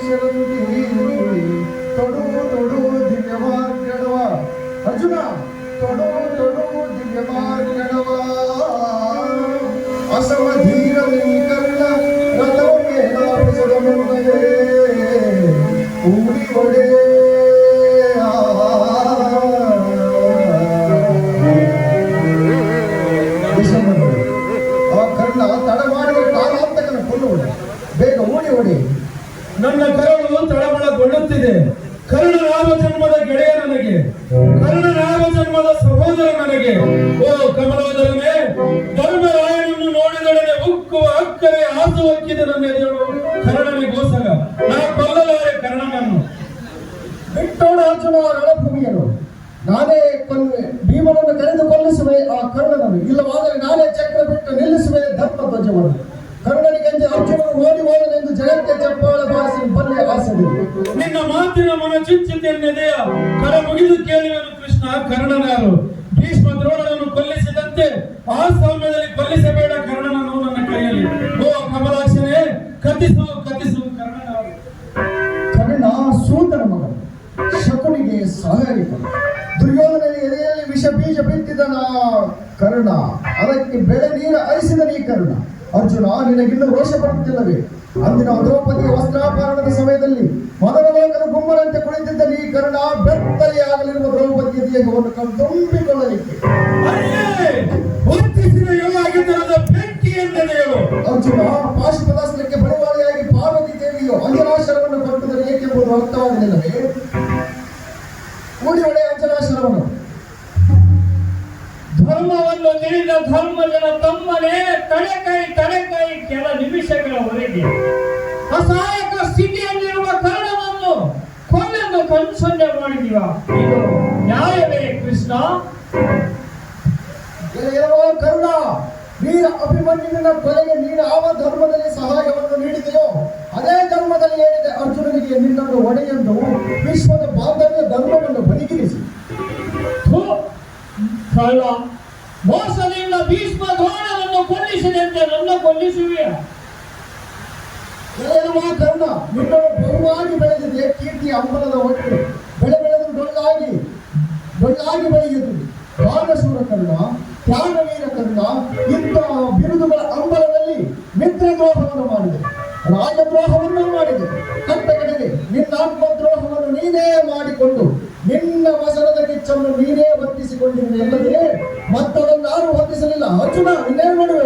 ತೊಡು ತೊಡು ದಿವ್ಯ ಮಾರ್ಗಣವ ಅರ್ಜುನ ತೊಡು ತೊಡು ದಿವ್ಯ ಮಾರ್ಗಣವ ಅಸವಧೀರ ಕರ್ಣ ರಥವ ಮೇಲಾಪಿಸದ ಮುಂದೆ ಉಡಿ ಒಡೆ ಬೇಗ ಓಡಿ ಓಡಿ. ನನ್ನ ಕರಳು ತಳಮಳಗೊಳ್ಳುತ್ತಿದೆ. ಕರ್ಣನಾಮ ಜನ್ಮದ ಗೆಳೆಯ ನನಗೆ, ಕರ್ಣನಾಮ ಜನ್ಮದ ಸಹೋದರ ನನಗೆ. ಓ ಕಮಲೋದರನೇ, ಧರ್ಮರಾಯನನ್ನು ನೋಡಿದೊಡನೆ ಉಕ್ಕುವ ಅಕ್ಕರೆ ಆಸು ಹಕ್ಕಿದೆ ನನ್ನ ಎದೆಯಳು ಕರ್ಣನಿಗೋಸಗ. ನಾ ಕೊಲ್ಲಲಾರೆ ಕರ್ಣನನ್ನು. ಬಿಟ್ಟೋಡ ಅರ್ಜುನ ರಣಭೂಮಿಯನ್ನು ನಾನೇ ಕೊಲ್ಲುವೆ. ಭೀಮನನ್ನು ಕರೆದು ಕೊಲ್ಲಿಸುವೆ ಆ ಕರ್ಣನನ್ನು, ಇಲ್ಲವಾದರೆ ನಾನೇ ಚಕ್ರ ಬಿಟ್ಟು ನಿಲ್ಲಿಸುವೆ ಧರ್ಮ ಧ್ವಜವನ್ನು. ಕರ್ಣನಿಗಂತೆ ಅರ್ಜುನನು ಓಡಿ ಹೋದನೆಂದು ಜಗಕ್ಕೆ ಚಪ್ಪಾಳ ಬಾರಿಸಿ ಬಲ್ಲೆ ಆಸೆದು. ನಿನ್ನ ಮಾತಿನ ಮನ ಚಿಚ್ಚಿತೆನ್ನೆದೆಯ ಕರ ಮುಗಿದು ಕೇಳುವೆನು ಕೃಷ್ಣ. ಕರ್ಣನಾರು ಭೀಷ್ಮ ದ್ರೋಣನನ್ನು ಕೊಲ್ಲಿಸಿದಂತೆ ಆ ಸಮಯದಲ್ಲಿ ಕೊಲ್ಲಿಸಬೇಡ ಕರ್ಣನನ್ನು ನನ್ನ ಕೈಯಲ್ಲಿ. ಓ ಕಮಲಾಕ್ಷನೇ, ಕಥಿಸು ಕಥಿಸು ಕರ್ಣನಾರು. ಕರ್ಣ ಸೂತನ ಮಗನು, ಶಕುನಿಗೆ ಸಹಾಯಕನು. ದುರ್ಯೋಧನ ಎದೆಯಲ್ಲಿ ವಿಷ ಬೀಜ ಬಿತ್ತಿದನ ಕರ್ಣ, ಅದಕ್ಕೆ ಬೆಳೆ ನೀರು ಹರಿಸಿದನ ಈ ಕರ್ಣ. ಅರ್ಜುನ, ನಿನಗಿನ್ನೂ ರೋಷ ಬರುತ್ತಿಲ್ಲವೇ? ಅಂದಿನ ದ್ರೌಪದಿಯ ವಸ್ತ್ರಾಪರಣದ ಸಮಯದಲ್ಲಿ ಮೊದಲ ಲೋಕದ ಗುಮ್ಮರಂತೆ ಕುಳಿತಿದ್ದ ನೀ ಕರ್ಣ, ಬೆತ್ತಲೆಯಾಗಲಿರುವ ದ್ರೌಪದಿಯ ದೇಹವನ್ನು ತುಂಬಿಕೊಳ್ಳಲಿಕ್ಕೆ ಅರ್ಜುನ ಪಾಶುಪದಾಸ್ತ್ರಕ್ಕೆ ಬರುವಾಳಿಯಾಗಿ ಪಾರ್ವತಿ ದೇವಿಯು ಅಂಜನಾಶರವನ್ನು ಕೊಟ್ಟುದರೆ ಏಕೆಂಬುದು ಅರ್ಥವಾಗಲಿಲ್ಲವೇ? ಕೂಡಿ ಒಳ್ಳೆಯ ಅಂಜನಾಶರವನ್ನು ಧರ್ಮವನ್ನು ತಿಳಿದ ಧರ್ಮಜನ ತಮ್ಮನೇ ತಡೆಕೈ ಕೆಲ ನಿಮಿಷಗಳವರೆಗೆ ಅಸಹಾಯಕ ಸ್ಥಿತಿಯಲ್ಲಿರುವ ಕರ್ಣನನ್ನು ಕೊಲ್ಲೆಂದು ಕನ್ಸಂಜೆ ಮಾಡಿದೀವ. ಇದು ನ್ಯಾಯವೇ ಕೃಷ್ಣ? ಕರ್ಣ, ವೀರ ಅಭಿಮನ್ಯುವಿನ ಕೊಲೆಗೆ ನೀನು ಯಾವ ಧರ್ಮದಲ್ಲಿ ಸಹಾಯವನ್ನು ನೀಡಿದೆಯೋ ಅದೇ ಧರ್ಮದಲ್ಲಿ ಹೇಳಿದೆ ಅರ್ಜುನನಿಗೆ ನಿನ್ನನ್ನು ಒಡೆಯೆಂದು ವಿಶ್ವದ ಬಾಂಧವ್ಯ ಧರ್ಮವನ್ನು ಬದಿಗಿರಿಸಿ. ಕಳ್ಳ, ಮೋಸದಿಂದ ಭೀಷ್ಮ ದ್ರೋಣನನ್ನು ಕೊಲ್ಲಿಸಿದಂತೆ ನನ್ನ ಕೊಲ್ಲಿಸುವೆಯ? ಕರ್ಣ, ನಿನ್ನನ್ನು ಬಹುವಾಗಿ ಬೆಳೆದಿದೆ ಕೀರ್ತಿ ಅಂಬಲದ ಹೊಟ್ಟೆ. ಬೆಳೆದು ಡೊಳ್ಳಾಗಿ ಬೆಳೆಯುವುದು. ಬಾಣಶೂರ ಕರ್ಣ, ತ್ಯಾಗವೀರ ಕರ್ಣ, ಇಂತಹ ಬಿರುದುಗಳ ಅಂಬಲದಲ್ಲಿ ಮಿತ್ರದ್ರೋಹವನ್ನು ಮಾಡಿದೆ, ರಾಜದ್ರೋಹವನ್ನು ಮಾಡಿದೆ. ಕಟ್ಟ ಕಡೆಗೆ ನಿನ್ನ ಆತ್ಮದ್ರೋಹವನ್ನು ನೀನೇ ಮಾಡಿಕೊಂಡು ನಿನ್ನ ವಸನದ ಕಿಚ್ಚನ್ನು ನೀನೇ ವರ್ತಿಸಿಕೊಂಡಿರುವೆ. ಎಲ್ಲದೇ ಮತ್ತದನ್ನು ಯಾರು ವರ್ತಿಸಲಿಲ್ಲ. ಅರ್ಜುನ, ಇನ್ನೇನು ಮಾಡುವೆ?